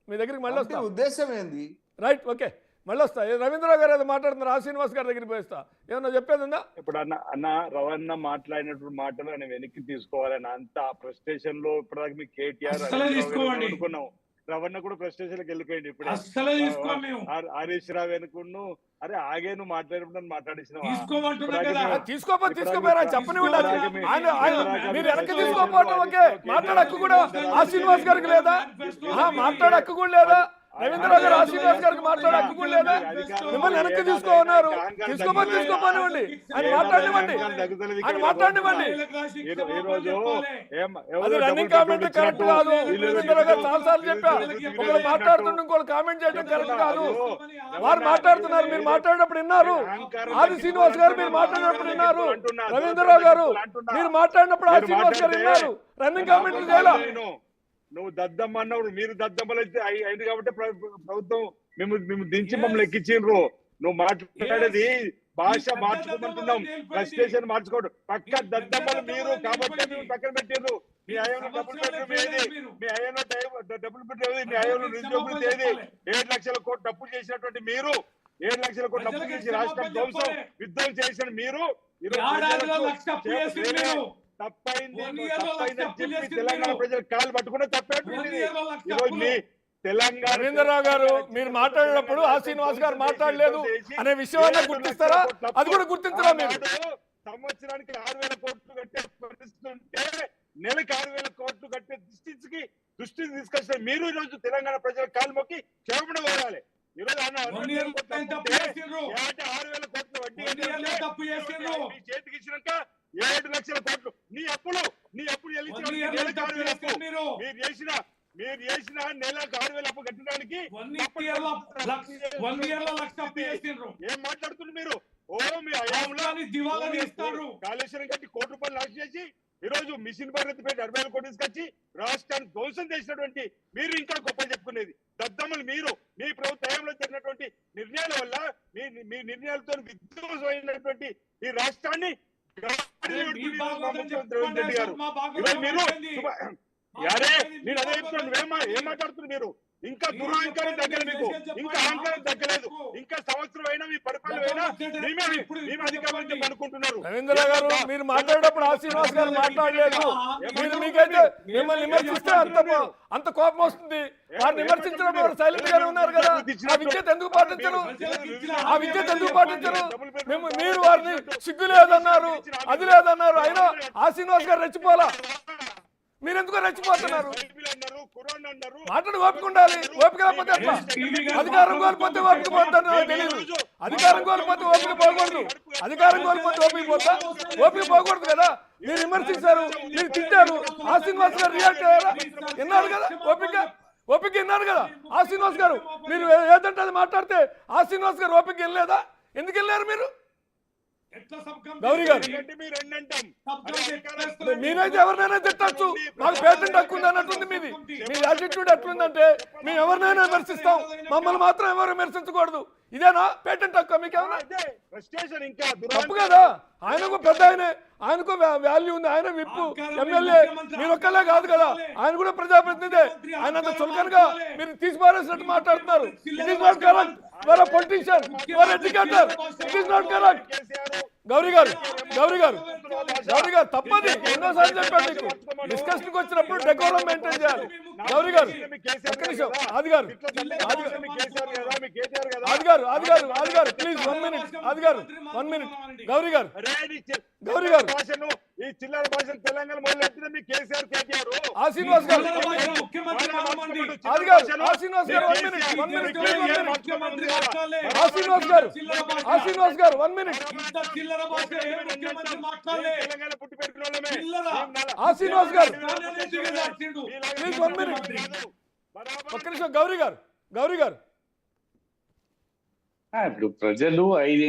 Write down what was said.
మీ దగ్గరికి మళ్ళీ వస్తా. ఉద్దేశం ఏంది? రైట్, ఓకే, మళ్ళీ వస్తా. రవీంద్రరావు గారు ఏదో మాట్లాడుతున్నారు, ఆ శ్రీనివాస్ గారి దగ్గరికి పోయిస్తా. ఏమన్నా చెప్పేది ఉందా? ఇప్పుడు అన్న రవణ మాట్లాడినటువంటి మాటలు ఆయన వెనక్కి తీసుకోవాలని అంత ఫ్రస్ట్రేషన్ లో ఇప్పటిదాకా మీకు కేటీఆర్ అనుకున్నాం. రవణ కూడా ఫ్రస్ట్రేషన్ కి వెళ్ళిపోయింది. ఇప్పుడు హరీష్ రావు వెనుకును అరే ఆగే నువ్వు మాట్లాడినప్పుడు మాట్లాడిస్తున్నావా? తీసుకోపోయారా చెప్పనివ్వండి. మీరు వెనక్కి తీసుకోకపోవడం ఓకే, మాట్లాడే హక్కు కూడా ఆ శ్రీనివాస్ గారికి లేదా? మాట్లాడే హక్కు కూడా లేదా? రవీంద్రరావు గారు ఆ శ్రీనివాస్ గారికి మాట్లాడే హక్కు కూడా లేదా? మిమ్మల్ని వెనక్కి తీసుకోమన్నారు, తీసుకోపోనివ్వండి, ఆయన మాట్లాడివ్వండి, ఆయన మాట్లాడివ్వండి. అది రన్నింగ్ కామెంట్ కరెక్ట్ కాదు. రవీంద్రరావు గారు చాలాసార్లు చెప్పా, ఒకరు మాట్లాడుతుంటే ఇంకోటి కామెంట్ చేయడం కరెక్ట్ కాదు. వారు మాట్లాడుతున్నారు, మీరు మాట్లాడినప్పుడు విన్నారు. ఆది శ్రీనివాస్ గారు మీరు మాట్లాడినప్పుడు విన్నారు. రవీంద్రరావు గారు మీరు మాట్లాడినప్పుడు ఆ శ్రీనివాస్ గారు విన్నారు. రన్నింగ్ కామెంట్లు చేయాలి. నువ్వు దద్దమ్మ అన్నప్పుడు మీరు దద్దమ్మలు అయితే అయింది కాబట్టి ప్రభుత్వం మేము దించి మమ్మల్ని ఎక్కించిండ్రు. నువ్వు మాట్లాడేది భాష మార్చుకోమంటున్నాం, ఫ్రస్ట్రేషన్ మార్చుకోవడం. పక్క దద్దమ్మలు మీరు కాబట్టి మేము పక్కన పెట్టిండ్రు. మీ అయ్యంలో డబ్బులు పెట్టేది, మీ అయ్యంలో డబ్బులు పెట్టేది, మీ అయ్యంలో నిరుద్యోగులు ఏది 7 లక్షల కోట్లు డబ్బులు చేసినటువంటి మీరు, 7 లక్షల కోట్లు డబ్బులు చేసి రాష్ట్రం ధ్వంసం యుద్ధం చేసిన మీరు తప్పైందని చెప్పి తెలంగాణ ప్రజలు కాలు పట్టుకుంటే తప్పేంటి? తెలంగాణ రవీంద్రరావు గారు మీరు మాట్లాడినప్పుడు ఆ శ్రీనివాస్ గారు మాట్లాడలేదు అనే విషయాన్ని గుర్తిస్తారా? అది కూడా గుర్తించరా? మీరు సంవత్సరానికి 6,000 కోట్లు కట్టే పరిస్థితి ఉంటే నెలకు 6,000 కోట్లు కట్టే దృష్టికి తీసుకొచ్చిన మీరు ఈ రోజు తెలంగాణ ప్రజల కాలు మొక్కి క్షేమణ కోరాలి. ఈ రోజు 6,000 కోట్ల వడ్డీ చేతికి ఇచ్చినాక 7 లక్షల కోట్లు నీ అప్పులు మీరు చేసిన నెలకు 6,000 అప్పు కట్టడానికి ఏం మాట్లాడుతున్నారు మీరు? మీ కాళేశ్వరం కట్టి కోటి రూపాయలు లాస్ చేసి ఈ రోజు మిషన్ భగీరథ పెట్టి 60,000 కోట్లు తీసుకొచ్చి రాష్ట్రాన్ని ధ్వంసం చేసినటువంటి మీరు ఇంకా గొప్ప చెప్పుకునేది దద్దమ్మలు మీరు. మీ ప్రభుత్వంలో జరిగినటువంటి నిర్ణయాల వల్ల మీ నిర్ణయాలతో విధ్వంసమైనటువంటి ఈ రాష్ట్రాన్ని నేను అదే చెప్తున్నాను. ఏం మాట్లాడుతున్నారు మీరు? ఇంకా దురహంకారం తగ్గలేదు, మీకు ఇంకా అహంకారం తగ్గలేదు. ఇంకా సంవత్సరం అయినా మీ పరిపాలన అయినా మేము అధికారం అనుకుంటున్నారు. రవీంద్రరావు గారు మీరు మాట్లాడేటప్పుడు ఆ శ్రీనివాస్ గారు మాట్లాడలేదు. మీకైతే మిమ్మల్ని విమర్శిస్తే అంత కోపం వస్తుంది. వారు విమర్శించినప్పుడు సైలెంట్ గానే ఉన్నారు కదా. ఆ విద్యత ఎందుకు పాటించరు? మీరు వారిని సిగ్గు లేదన్నారు, అది లేదన్నారు. అయినా ఆ శ్రీనివాస్ గారు రెచ్చిపోలా. మీరెందుకు రెచ్చిపోతున్నారు? మాట్లాడి ఓపిక ఉండాలి. ఓపిక లేకపోతే ఎట్లా? అధికారం కోల్పోతే ఓపిక పోతాను తెలియదు. అధికారం కోల్పోతే ఓపిక పోకూడదు. అధికారం కోల్పోతే ఓపిక పోకూడదు కదా. మీరు విమర్శించారు, మీరు తిట్టారు. ఆ శ్రీనివాస్ గారు రియాక్ట్ అయ్యారా? విన్నారు కదా, ఓపిక విన్నారు కదా. ఆ శ్రీనివాస్ గారు మీరు ఏదంటే అది మాట్లాడితే ఆ శ్రీనివాస్ గారు ఓపిక వెళ్ళలేదా? ఎందుకు వెళ్ళారు మీరు? గౌరీ గారు మీరైతే ఎవరినైనా తిట్టచ్చు. మాకు పేటెంట్ హక్కు ఉంది అన్నట్టుంది మీది. మీ యాటిట్యూడ్ ఎట్లుందంటే మేము ఎవరినైనా విమర్శిస్తాం, మమ్మల్ని మాత్రం ఎవరు విమర్శించకూడదు. ఇదేనా పేటెంట్ హక్కు? మీకేమన్నా తప్పు కదా. ఆయనకు పెద్ద ఆయనకు వాల్యూ ఉంది. ఆయన విప్పు ఎమ్మెల్యే, మీరు ఒక్కలే కాదు కదా. ఆయన కూడా ప్రజాప్రతినిధే. ఆయన అంత చులకనగా మీరు తీసిపారేసినట్టు మాట్లాడుతున్నారు. It is not correct. You are a politician, you are an educator. It is not correct. Gauri గారు తప్పది. ఎన్నోసార్లు చెప్పాను మీకు. డిస్కషన్ వచ్చినప్పుడు డెకోరం మెయింటైన్ చేయాలి. గౌరీ గారు ఒక్క నిమిషం. ఆది గారు ప్లీజ్ 1 మినిట్. ఆది గారు 1 మినిట్. గౌరీ గారు ఈ చిల్లర భాషలు తెలంగాణ మొదలెట్టిన మీ కేసీఆర్ కేటీఆర్ ఆ శ్రీనివాస్ గారు ఆ శ్రీనివాస్ గారు 1 మినిట్. ఆ శ్రీనివాస్ గారు 1 మినిట్. ఆ శ్రీనివాస్ గారు ప్లీజ్ 1 మినిట్. ఒక్క నిమిషం. గౌరీ గారు ఇప్పుడు ప్రజలు 5